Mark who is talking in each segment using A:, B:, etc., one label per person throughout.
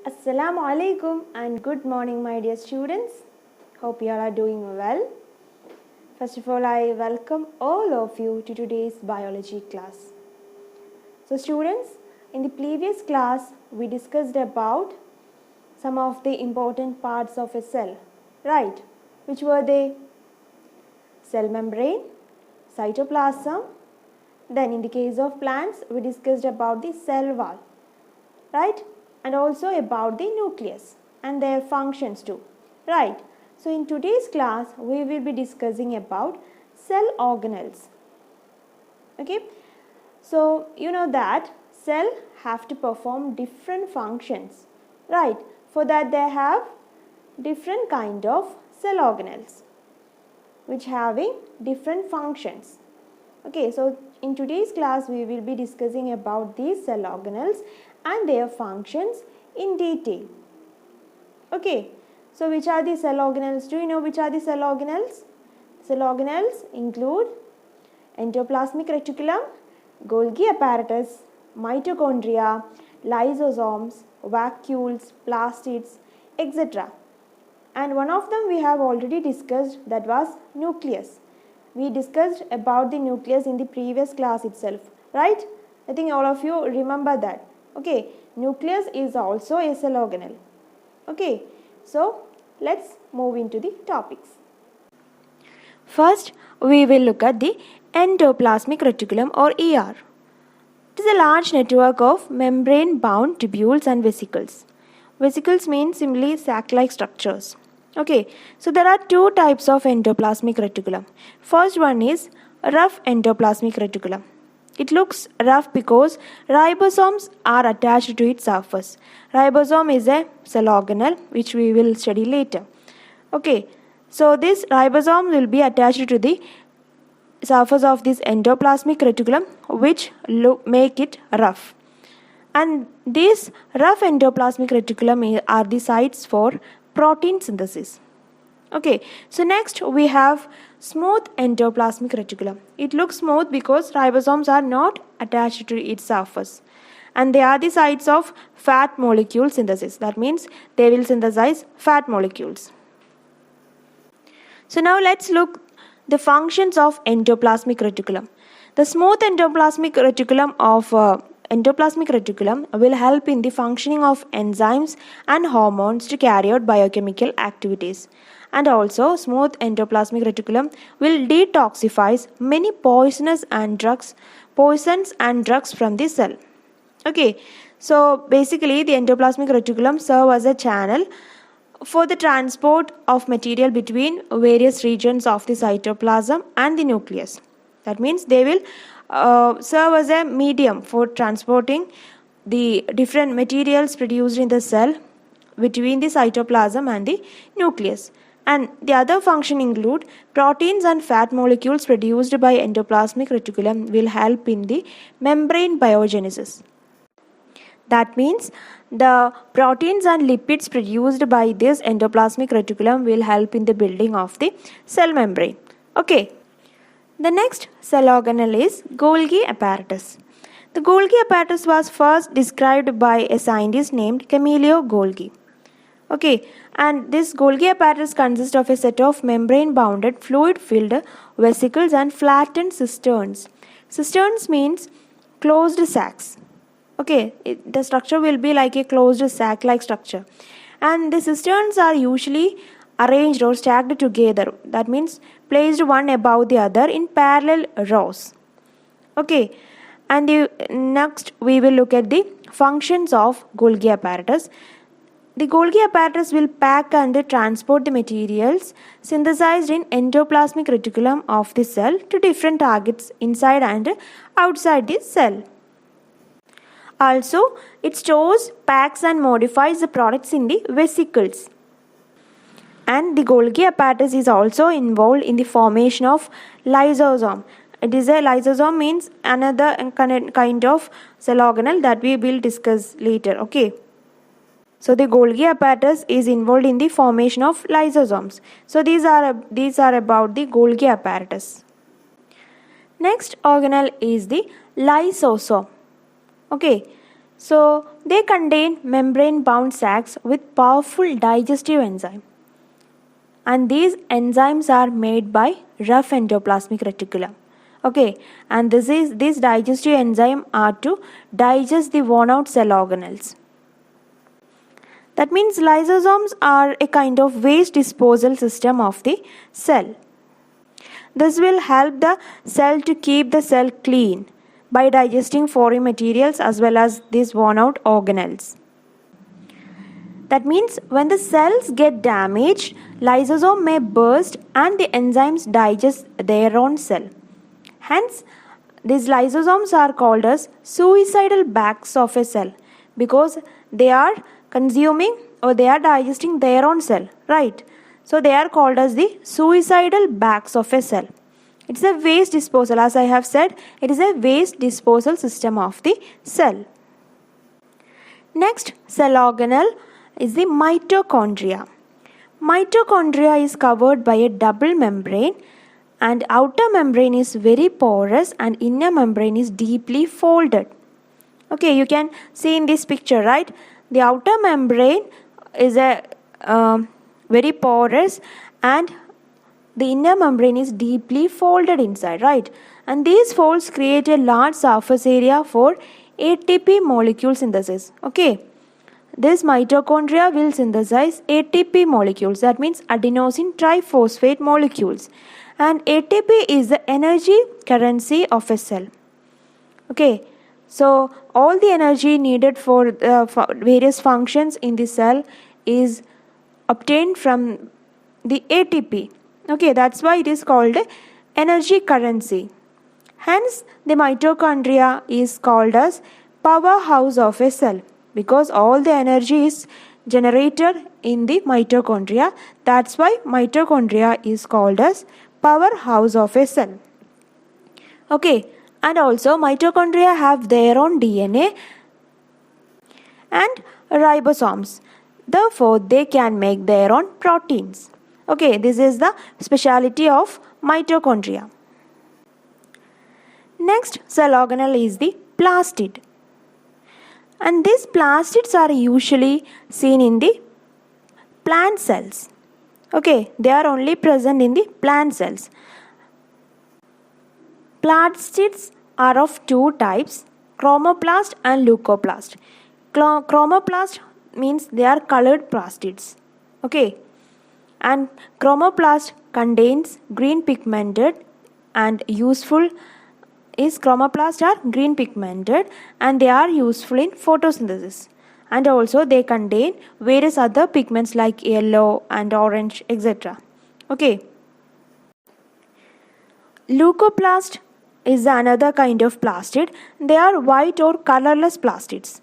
A: Assalamu alaikum and good morning, my dear students. Hope you all are doing well. First of all, I welcome all of you to today's biology class. So students, in the previous class, we discussed about some of the important parts of a cell, right? Which were they? Cell membrane, cytoplasm. Then in the case of plants, we discussed about the cell wall, right? And also about the nucleus and their functions too, right? So in today's class, we will be discussing about cell organelles. Okay, so you know that cell have to perform different functions, right? For that they have different kind of cell organelles which having different functions. Okay, so in today's class we will be discussing about these cell organelles and their functions in detail. Okay, so which are the cell organelles? Do you know which are the cell organelles? Cell organelles include endoplasmic reticulum, Golgi apparatus, mitochondria, lysosomes, vacuoles, plastids, etc. And one of them we have already discussed, that was nucleus. We discussed about the nucleus in the previous class itself, right? I think all of you remember that. Okay, nucleus is also a cell organelle. Okay, so let's move into the topics. First, we will look at the endoplasmic reticulum or ER. It is a large network of membrane-bound tubules and vesicles. Vesicles mean simply sac-like structures. Okay, so there are two types of endoplasmic reticulum. First one is rough endoplasmic reticulum. It looks rough because ribosomes are attached to its surface. Ribosome is a cell organelle which we will study later. Okay, so this ribosome will be attached to the surface of this endoplasmic reticulum which make it rough. And these rough endoplasmic reticulum are the sites for protein synthesis. Okay, so next we have smooth endoplasmic reticulum. It looks smooth because ribosomes are not attached to its surface, and they are the sites of fat molecule synthesis. That means they will synthesize fat molecules. So now let's look the functions of endoplasmic reticulum. The smooth endoplasmic reticulum will help in the functioning of enzymes and hormones to carry out biochemical activities. And also, smooth endoplasmic reticulum will detoxify many poisons and drugs from the cell. Okay, so basically the endoplasmic reticulum serve as a channel for the transport of material between various regions of the cytoplasm and the nucleus. That means they will serve as a medium for transporting the different materials produced in the cell between the cytoplasm and the nucleus. And the other function include proteins and fat molecules produced by endoplasmic reticulum will help in the membrane biogenesis. That means the proteins and lipids produced by this endoplasmic reticulum will help in the building of the cell membrane. Okay. The next cell organelle is Golgi apparatus. The Golgi apparatus was first described by a scientist named Camillo Golgi. Okay, and this Golgi apparatus consists of a set of membrane-bounded fluid-filled vesicles and flattened cisterns. Cisterns means closed sacs. Okay, the structure will be like a closed sac-like structure. And the cisterns are usually arranged or stacked together. That means placed one above the other in parallel rows. Okay, and next we will look at the functions of Golgi apparatus. The Golgi apparatus will pack and transport the materials synthesized in endoplasmic reticulum of the cell to different targets inside and outside the cell. Also, it stores, packs and modifies the products in the vesicles. And the Golgi apparatus is also involved in the formation of lysosome. Lysosome means another kind of cell organelle that we will discuss later. Okay. So the Golgi apparatus is involved in the formation of lysosomes. So these are about the Golgi apparatus. Next organelle is the lysosome. Okay. So they contain membrane bound sacs with powerful digestive enzyme, and these enzymes are made by rough endoplasmic reticulum. Okay, and these digestive enzyme are to digest the worn out cell organelles. That means lysosomes are a kind of waste disposal system of the cell. This will help the cell to keep the cell clean by digesting foreign materials as well as these worn out organelles. That means when the cells get damaged, lysosome may burst and the enzymes digest their own cell. Hence, these lysosomes are called as suicidal backs of a cell because they are consuming or they are digesting their own cell, right? So they are called as the suicidal backs of a cell. It's a waste disposal, as I have said, it is a waste disposal system of the cell. Next cell organelle is the mitochondria. Mitochondria is covered by a double membrane, and outer membrane is very porous and inner membrane is deeply folded. Okay, you can see in this picture, right? The outer membrane is a very porous and the inner membrane is deeply folded inside, right? And these folds create a large surface area for ATP molecule synthesis. Okay, this mitochondria will synthesize ATP molecules, that means adenosine triphosphate molecules, and ATP is the energy currency of a cell. Okay, so all the energy needed for various functions in the cell is obtained from the ATP. Okay, that's why it is called energy currency. Hence, the mitochondria is called as powerhouse of a cell because all the energy is generated in the mitochondria. That's why mitochondria is called as powerhouse of a cell. Okay, and also mitochondria have their own DNA and ribosomes. Therefore, they can make their own proteins. Okay, this is the speciality of mitochondria. Next cell organelle is the plastid. And these plastids are usually seen in the plant cells. Okay, they are only present in the plant cells. Plastids are of two types, chromoplast and leucoplast. Chromoplast means they are colored plastids. Okay, and chromoplast contains green pigmented and useful is chromoplast are green pigmented and they are useful in photosynthesis, and also they contain various other pigments like yellow and orange, etc. Okay, leucoplast is another kind of plastid. They are white or colorless plastids,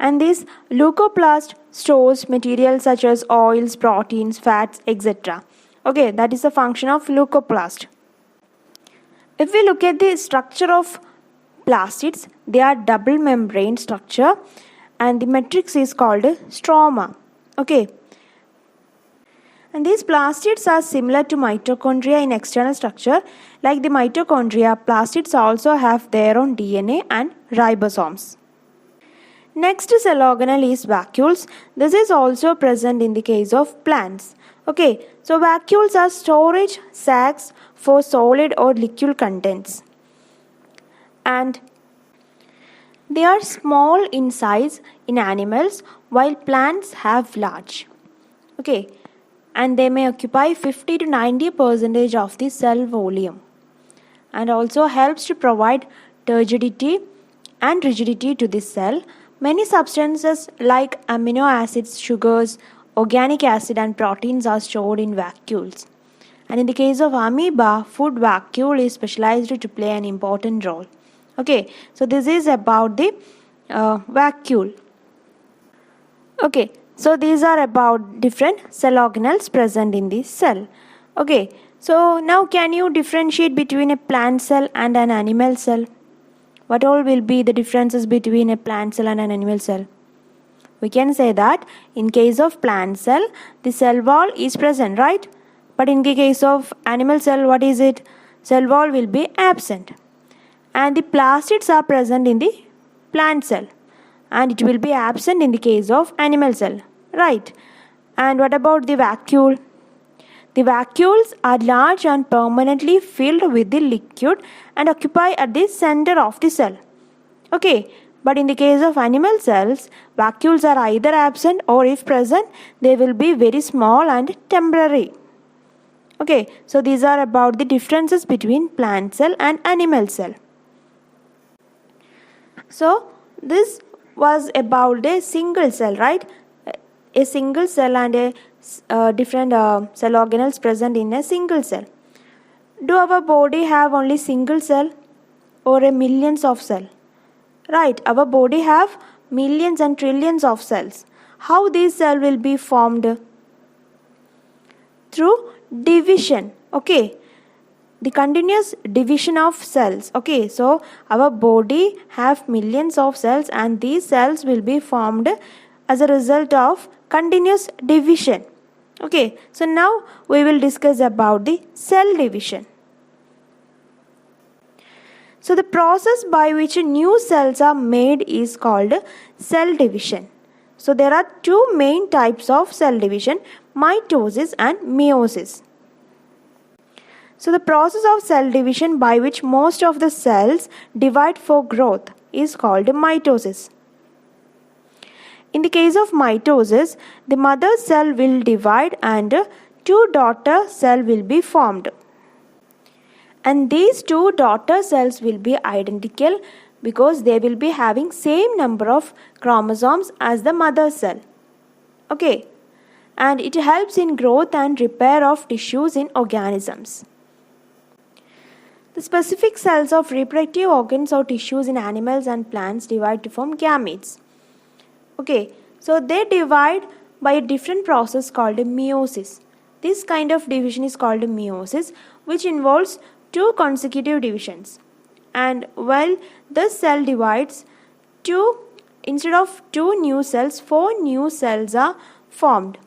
A: and this leucoplast stores materials such as oils, proteins, fats, etc. Okay, that is the function of leucoplast. If we look at the structure of plastids, they are double membrane structure and the matrix is called stroma. Okay, and these plastids are similar to mitochondria in external structure. Like the mitochondria, plastids also have their own DNA and ribosomes. Next cell organelle is vacuoles. This is also present in the case of plants. Okay, so vacuoles are storage sacs for solid or liquid contents, and they are small in size in animals while plants have large. Okay, and they may occupy 50 to 90% of the cell volume, and also helps to provide turgidity and rigidity to the cell. Many substances like amino acids, sugars, organic acid and proteins are stored in vacuoles. And in the case of amoeba, food vacuole is specialized to play an important role. Okay, so this is about the vacuole. Okay, so these are about different cell organelles present in the cell. Okay, so now can you differentiate between a plant cell and an animal cell? What all will be the differences between a plant cell and an animal cell? We can say that in case of plant cell, the cell wall is present, right? But in the case of animal cell, what is it? Cell wall will be absent. And the plastids are present in the plant cell. and it will be absent in the case of animal cell, right? And what about the vacuole? The vacuoles are large and permanently filled with the liquid and occupy at the center of the cell. Okay, but in the case of animal cells, vacuoles are either absent or if present, they will be very small and temporary. Okay, so these are about the differences between plant cell and animal cell. So this was about a single cell, right? A single cell and a different cell organelles present in a single cell. Do our body have only single cell or a millions of cell? Right, our body have millions and trillions of cells. How these cells will be formed? Through division. Okay, the continuous division of cells. Okay, so our body have millions of cells and these cells will be formed as a result of continuous division. Okay, so now we will discuss about the cell division. So the process by which new cells are made is called cell division. So there are two main types of cell division, mitosis and meiosis. So the process of cell division by which most of the cells divide for growth is called mitosis. In the case of mitosis, the mother cell will divide and two daughter cells will be formed. And these two daughter cells will be identical because they will be having same number of chromosomes as the mother cell. Okay, and it helps in growth and repair of tissues in organisms. The specific cells of reproductive organs or tissues in animals and plants divide to form gametes. Okay, so they divide by a different process called meiosis. This kind of division is called meiosis, which involves two consecutive divisions. And while the cell divides, instead of two new cells, 4 new cells are formed.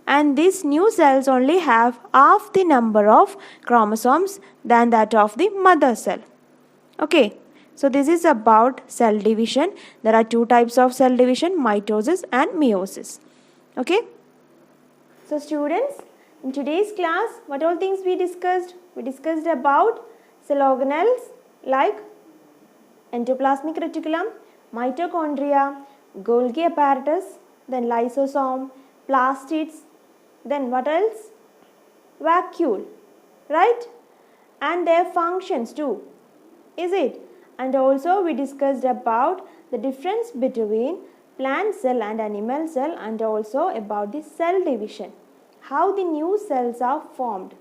A: And these new cells only have half the number of chromosomes than that of the mother cell. Okay, so this is about cell division. There are two types of cell division, mitosis and meiosis. Okay, so students, in today's class, what all things we discussed? We discussed about cell organelles like endoplasmic reticulum, mitochondria, Golgi apparatus, then lysosome, plastids, then what else? Vacuole, right? And their functions too, is it? And also we discussed about the difference between plant cell and animal cell and also about the cell division. How the new cells are formed,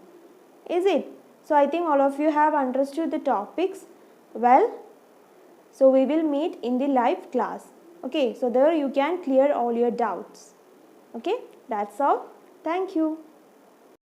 A: is it? So I think all of you have understood the topics well. So we will meet in the live class. Okay, so there you can clear all your doubts. Okay, that's all. Thank you.